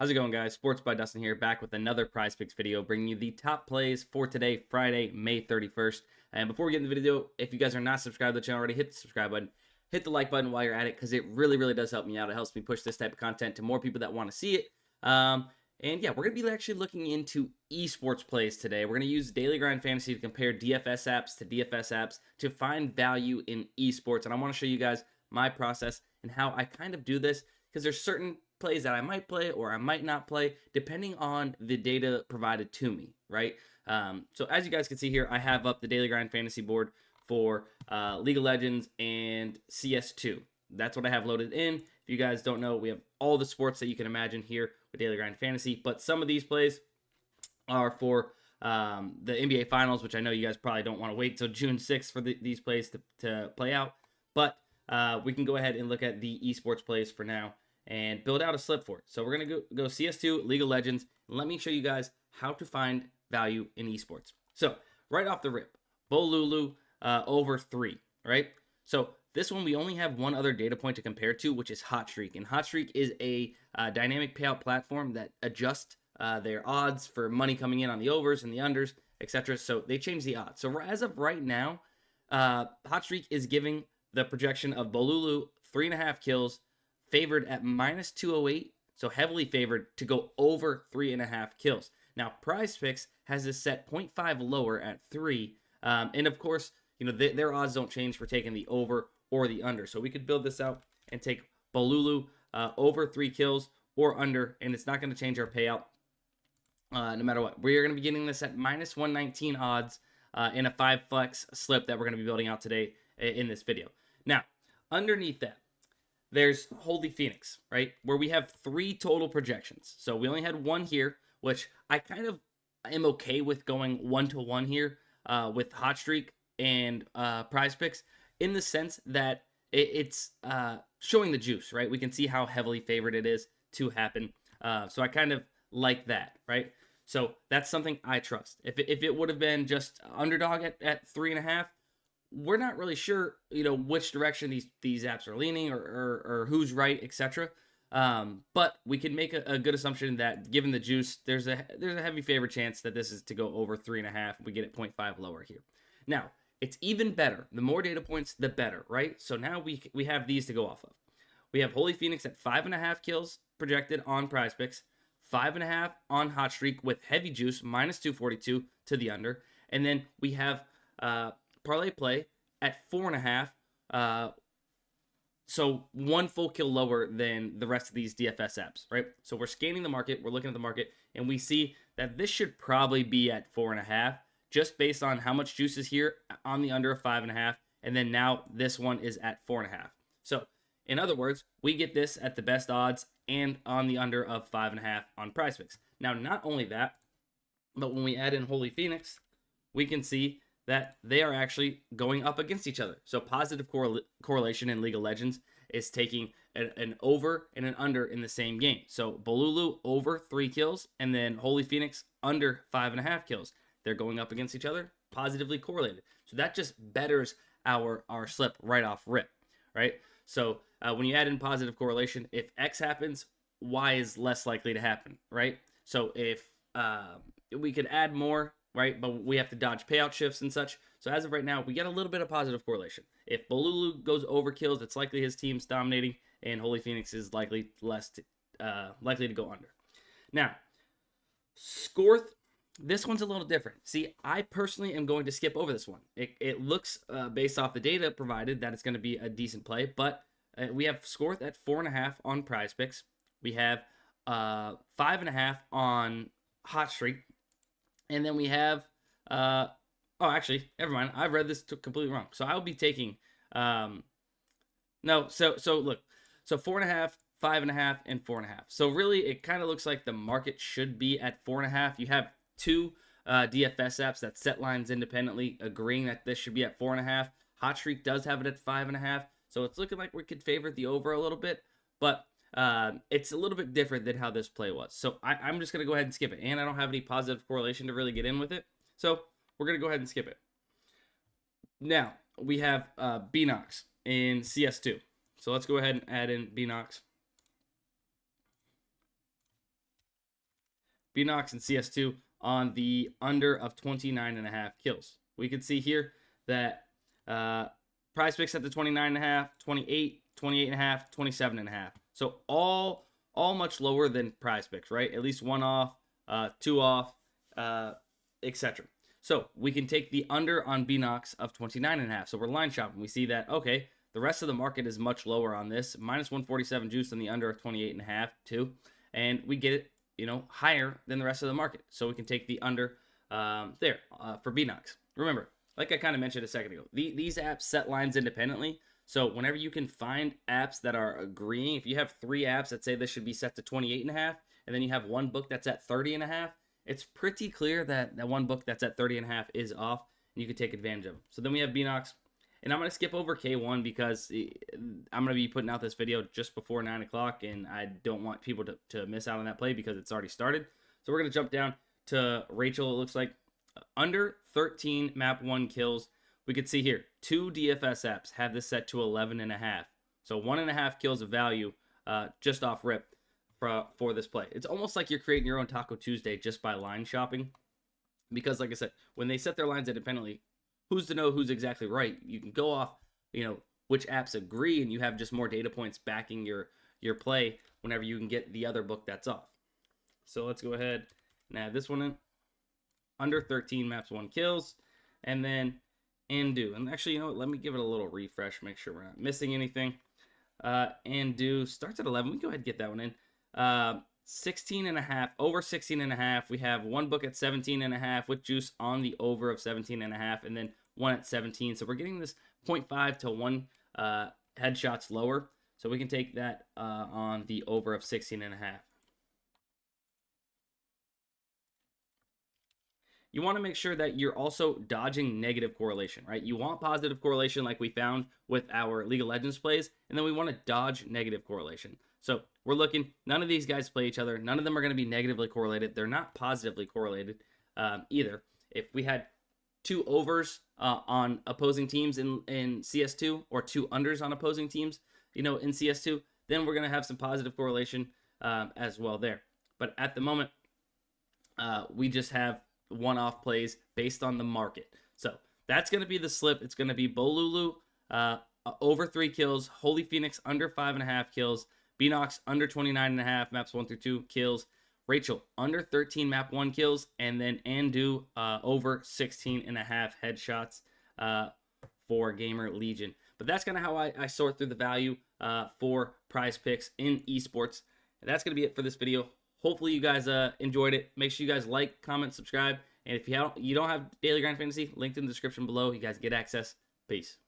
How's it going, guys? Sports by Dustin here, back with another PrizePicks video, bringing you the top plays for today, Friday, May 31st. And before we get into the video, if you guys are not subscribed to the channel already, hit the subscribe button, hit the like button while you're at it, because it really does help me out. It helps me push this type of content to more people that want to see it. And yeah, we're going to be actually looking into esports plays today. We're going to use Daily Grind Fantasy to compare DFS apps to DFS apps to find value in esports. And I want to show you guys my process and how I kind of do this, because there's certain plays that I might play or I might not play depending on the data provided to me, right? So as you guys can see here, I have up the Daily Grind Fantasy board for League of Legends and CS2. That's what I have loaded in. If you guys don't know, we have all the sports that you can imagine here with Daily Grind Fantasy, but some of these plays are for the NBA Finals, which I know you guys probably don't want to wait till June 6th for these plays to play out, but we can go ahead and look at the esports plays for now and build out a slip for it. So we're going to go CS2, League of Legends, and let me show you guys how to find value in esports. So right off the rip, Bolulu over 3, right? So this one, we only have one other data point to compare to, which is Hot Streak. And Hot Streak is a dynamic payout platform that adjusts their odds for money coming in on the overs and the unders, etc. So they change the odds. So as of right now, Hot Streak is giving the projection of Bolulu 3.5 kills, favored at -208, so heavily favored to go over 3.5 kills. Now, PrizePicks has this set 0.5 lower at 3, and of course, you know, their odds don't change for taking the over or the under. So we could build this out and take Bolulu over 3 kills or under, and it's not going to change our payout no matter what. We are going to be getting this at -119 odds in a 5 flex slip that we're going to be building out today in this video. Now, underneath that, there's Holy Phoenix, right? Where we have 3 total projections. So we only had 1 here, which I kind of am okay with going 1-to-1 here with Hot Streak and PrizePicks, in the sense that it's showing the juice, right? We can see how heavily favored it is to happen. So I kind of like that, right? So that's something I trust. If it would have been just Underdog at 3.5, we're not really sure, you know, which direction these apps are leaning or who's right, etc. But we can make a good assumption that given the juice, there's a heavy favor chance that this is to go over 3.5. We get it 0.5 lower here. Now, it's even better. The more data points, the better, right? So now we have these to go off of. We have Holy Phoenix at 5.5 kills projected on PrizePicks, 5.5 on Hot Streak with heavy juice, -242 to the under. And then we have ParlayPlay at 4.5, so 1 full kill lower than the rest of these DFS apps, right? So we're scanning the market, we're looking at the market, and we see that this should probably be at 4.5, just based on how much juice is here on the under of 5.5, and then now this one is at 4.5. So in other words, we get this at the best odds and on the under of 5.5 on PrizePicks. Now, not only that, but when we add in Holy Phoenix, we can see that they are actually going up against each other. So positive correlation in League of Legends is taking an over and an under in the same game. So Bolulu over 3 kills, and then Holy Phoenix under 5.5 kills. They're going up against each other, positively correlated. So that just betters our slip right off rip, right? So when you add in positive correlation, if X happens, Y is less likely to happen, right? So if we could add more, right, but we have to dodge payout shifts and such. So as of right now, we get a little bit of positive correlation. If Bolulu goes over kills, it's likely his team's dominating, and Holy Phoenix is likely likely to go under. Now, Scorth, this one's a little different. See, I personally am going to skip over this one. It looks, based off the data provided, that it's going to be a decent play, but we have Scorth at 4.5 on PrizePicks. We have 5.5 on Hot Streak. And then we have, oh, actually, never mind. I've read this completely wrong. So I'll be taking, no, so look, so 4.5, 5.5, and 4.5. So really, it kind of looks like the market should be at 4.5. You have 2 DFS apps that set lines independently, agreeing that this should be at 4.5. Hot Streak does have it at 5.5. So it's looking like we could favor the over a little bit, but it's a little bit different than how this play was. So I'm just going to go ahead and skip it. And I don't have any positive correlation to really get in with it. So we're going to go ahead and skip it. Now, we have Bnox in CS2. So let's go ahead and add in Bnox. Binox and CS2 on the under of 29.5 kills. We can see here that PrizePicks at the 29.5, 28, 28.5, 27.5. So all much lower than PrizePicks, right? At least one off, two off, etc. So we can take the under on Binox of 29.5. So we're line shopping. We see that, okay, the rest of the market is much lower on this. Minus 147 juice on the under of 28.5 too. And we get it, higher than the rest of the market. So we can take the under there for Binox. Remember, like I kind of mentioned a second ago, these apps set lines independently. So whenever you can find apps that are agreeing, if you have 3 apps that say this should be set to 28.5, and then you have one book that's at 30.5, it's pretty clear that that one book that's at 30.5 is off, and you can take advantage of them. So then we have Binox, and I'm going to skip over K1 because I'm going to be putting out this video just before 9 o'clock, and I don't want people to miss out on that play because it's already started. So we're going to jump down to Rachel, it looks like. Under 13 map 1 kills. We could see here 2 DFS apps have this set to 11.5. So 1.5 kills of value just off rip for this play. It's almost like you're creating your own Taco Tuesday just by line shopping. Because like I said, when they set their lines independently, who's to know who's exactly right? You can go off, which apps agree, and you have just more data points backing your play whenever you can get the other book that's off. So let's go ahead and add this one in. Under 13 maps 1 kills, and then Undo. And actually, let me give it a little refresh, make sure we're not missing anything. Undo starts at 11. We can go ahead and get that one in. 16.5, over 16.5. We have one book at 17.5 with juice on the over of 17.5, and then one at 17. So we're getting this 0.5 to 1 headshots lower. So we can take that on the over of 16.5. You want to make sure that you're also dodging negative correlation, right? You want positive correlation like we found with our League of Legends plays, and then we want to dodge negative correlation. So we're looking, none of these guys play each other. None of them are going to be negatively correlated. They're not positively correlated either. If we had 2 overs on opposing teams in CS2 or 2 unders on opposing teams, in CS2, then we're going to have some positive correlation as well there. But at the moment, we just have one-off plays based on the market. So that's going to be the slip. It's going to be Bolulu over 3 kills, Holy Phoenix under 5.5 kills, Binox under 29.5 maps 1 through 2 kills, Rachel under 13 map 1 kills, and then Andu over 16.5 headshots for Gamer Legion. But that's kind of how I sort through the value for PrizePicks in esports. And that's going to be it for this video. Hopefully you guys enjoyed it. Make sure you guys like, comment, subscribe. And if you don't have Daily Grind Fantasy, linked in the description below. You guys get access. Peace.